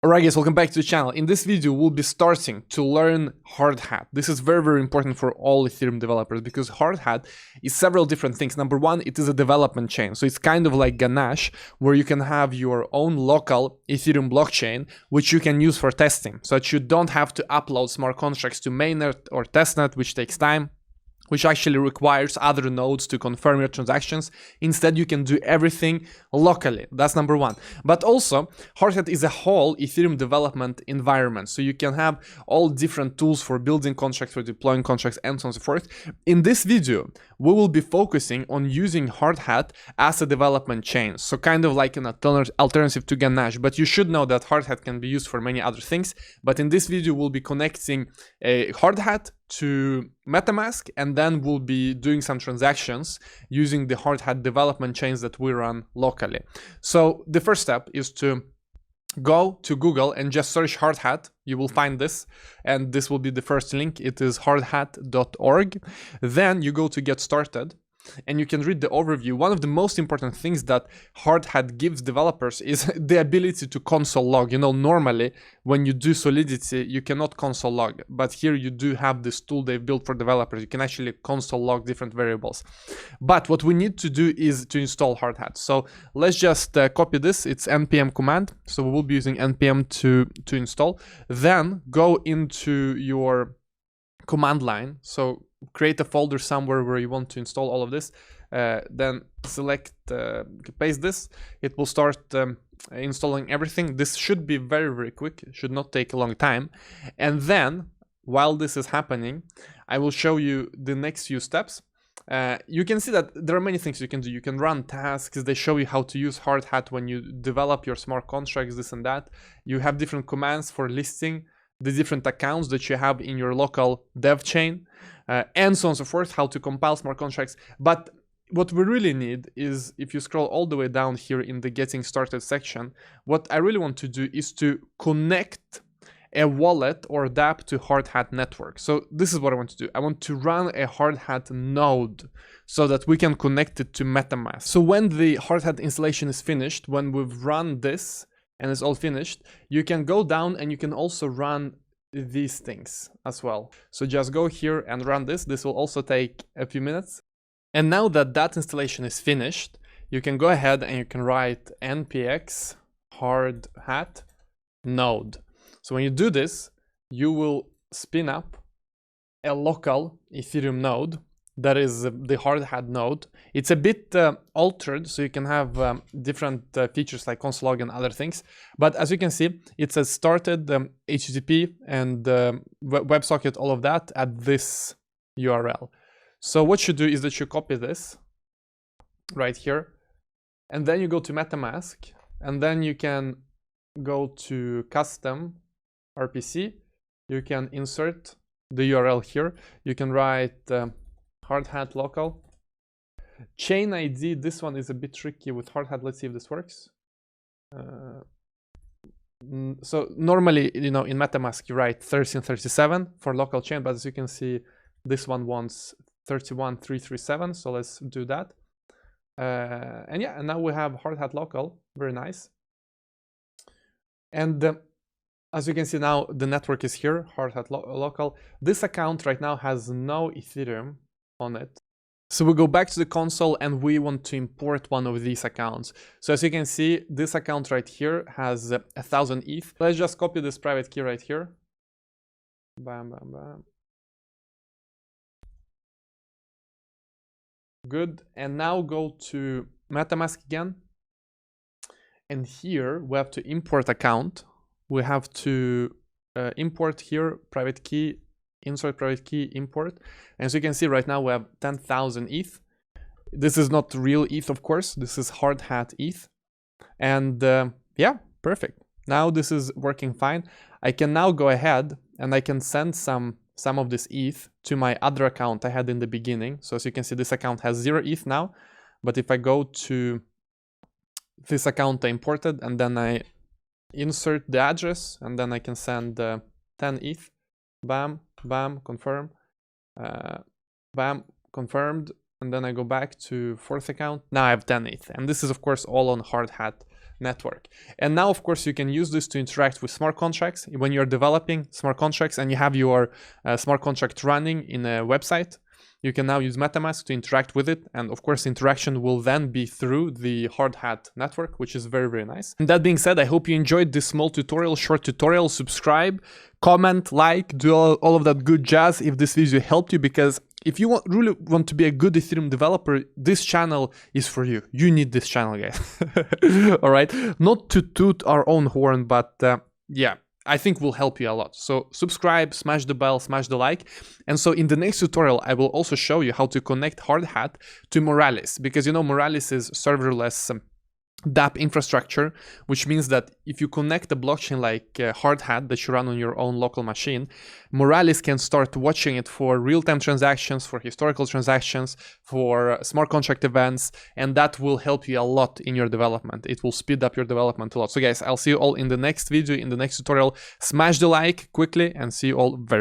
Alright guys, welcome back to the channel. In this video, we'll be starting to learn Hardhat. This is very important for all Ethereum developers because Hardhat is several different things. Number one, it is a development chain. So it's kind of like Ganache, where you can have your own local Ethereum blockchain, which you can use for testing. So that you don't have to upload smart contracts to mainnet or testnet, which takes time, which actually requires other nodes to confirm your transactions. Instead, you can do everything locally. That's number one. But also, Hardhat is a whole Ethereum development environment. So you can have all different tools for building contracts, for deploying contracts, and so on and so forth. In this video, we will be focusing on using Hardhat as a development chain. So kind of like an alternative to Ganache. But you should know that Hardhat can be used for many other things. But in this video, we'll be connecting a Hardhat to Metamask, and then we'll be doing some transactions using the Hardhat development chains that we run locally. So the first step is to go to Google and just search Hardhat. You will find this, and this will be the first link. It is hardhat.org. Then you go to get started, and you can read the overview. One of the most important things that Hardhat gives developers is the ability to console log. You know, normally when you do Solidity, you cannot console log, but here you do have this tool they've built for developers. You can actually console log different variables. But what we need to do is to install Hardhat. So let's just copy this. It's npm command. So we will be using npm to install. Then go into your command line. So create a folder somewhere where you want to install all of this. Then select, paste this. It will start installing everything. This should be very quick. It should not take a long time. And then while this is happening, I will show you the next few steps. You can see that there are many things you can do. You can run tasks. They show you how to use Hardhat when you develop your smart contracts, this and that. You have different commands for listing the different accounts that you have in your local dev chain, and so on and so forth, how to compile smart contracts. But what we really need is, if you scroll all the way down here in the getting started section, what I really want to do is to connect a wallet or dapp to Hardhat network. So this is what I want to do. I want to run a Hardhat node so that we can connect it to Metamask. So when the Hardhat installation is finished, when we've run this, and it's all finished, you can go down and you can also run these things as well. So just go here and run this. This will also take a few minutes. And now that that installation is finished, you can go ahead and you can write npx hardhat node. So when you do this, you will spin up a local Ethereum node. That is the Hardhat node. It's a bit altered, so you can have different features like console log and other things. But as you can see, it says started HTTP and WebSocket, all of that at this URL. So what you do is that you copy this right here, and then you go to MetaMask, and then you can go to custom RPC. You can insert the URL here. You can write Hardhat local. Chain ID, this one is a bit tricky with Hardhat. Let's see if this works. So normally, you know, in MetaMask, you write 1337 for local chain, but as you can see, this one wants 31337. So let's do that. And yeah, and now we have Hardhat local. Very nice. And as you can see now, the network is here, Hardhat local. This account right now has no Ethereum on it. So we go back to the console and we want to import one of these accounts. So as you can see, this account right here has 1000 ETH. Let's just copy this private key right here. Bam, bam, bam. Good. And now go to MetaMask again. And here we have to import account. We have to import here private key, insert private key, import. And as you can see right now, we have 10,000 ETH. This is not real ETH, of course. This is Hardhat ETH. And yeah, perfect. Now this is working fine. I can now go ahead and I can send some of this ETH to my other account I had in the beginning. So as you can see, this account has 0 ETH now. But if I go to this account I imported and then I insert the address, and then I can send 10 ETH. Bam, bam, confirm. Bam, confirmed. And then I go back to fourth account. Now I have 10 ETH. And this is, of course, all on Hardhat network. And now, of course, you can use this to interact with smart contracts. When you're developing smart contracts and you have your smart contract running in a website, you can now use Metamask to interact with it. And of course, interaction will then be through the Hardhat network, which is very, very nice. And that being said, I hope you enjoyed this small tutorial, short tutorial. Subscribe, comment, like, do all of that good jazz if this video helped you, because if you really want to be a good Ethereum developer, this channel is for you. You need this channel, guys. All right. Not to toot our own horn, but yeah, I think will help you a lot. So subscribe, smash the bell, smash the like. And so in the next tutorial, I will also show you how to connect Hardhat to Moralis, because you know Moralis is serverless dapp infrastructure, which means that if you connect a blockchain like Hardhat that you run on your own local machine, Moralis can start watching it for real-time transactions, for historical transactions, for smart contract events, and that will help you a lot in your development. It will speed up your development a lot. So guys, I'll see you all in the next video, in the next tutorial. Smash the like quickly, and see you all very